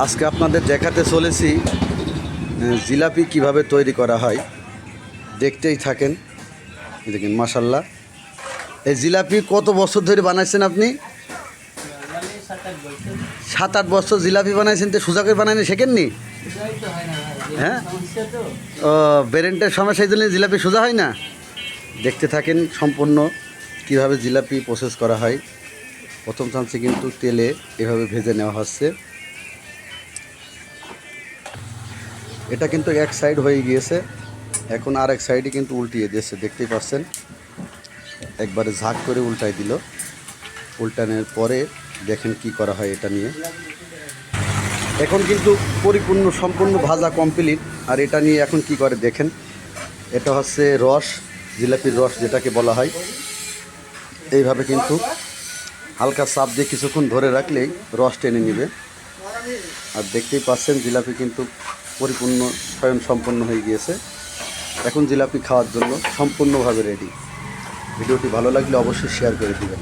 আজকে আপনাদের দেখাতে চলেছি জিলাপি কিভাবে তৈরি করা হয়। দেখতেই থাকেন। দেখেন মাশাল্লাহ, এই জিলাপি কত বছর ধরে বানাইছেন আপনি? 7-8 বছর জিলাপি বানাইছেন, তো সোজা করে বানাইনি শেখেননি? হ্যাঁ, ও ব্রেনের সমস্যা, এই জন্য জিলাপি সোজা হয় না। দেখতে থাকেন সম্পূর্ণ কিভাবে জিলাপি প্রসেস করা হয়। প্রথম চান্সে কিন্তু তেলে এভাবে ভেজে নেওয়া হচ্ছে। এটা কিন্তু এক সাইড হয়ে গিয়েছে, এখন আর এক সাইডে কিন্তু উল্টিয়ে দিয়েছে, দেখতেই পাচ্ছেন। একবারে ঝাঁক করে উল্টাই দিল। উল্টানোর পরে দেখেন কি করা হয় এটা নিয়ে। এখন কিন্তু পরিপূর্ণ সম্পূর্ণ ভাজা কমপ্লিট। আর এটা নিয়ে এখন কি করে দেখেন। এটা হচ্ছে রস, জিলাপির রস যেটাকে বলা হয়। এইভাবে কিন্তু হালকা চাপ দিয়ে কিছুক্ষণ ধরে রাখলেই রস টেনে নেবে। আর দেখতেই পাচ্ছেন জিলাপি কিন্তু পরিপূর্ণ স্বয়ং সম্পন্ন হয়ে গিয়েছে। এখন জিলাপি খাওয়ার জন্য সম্পূর্ণভাবে রেডি। ভিডিওটি ভালো লাগলে অবশ্যই শেয়ার করে দিবেন।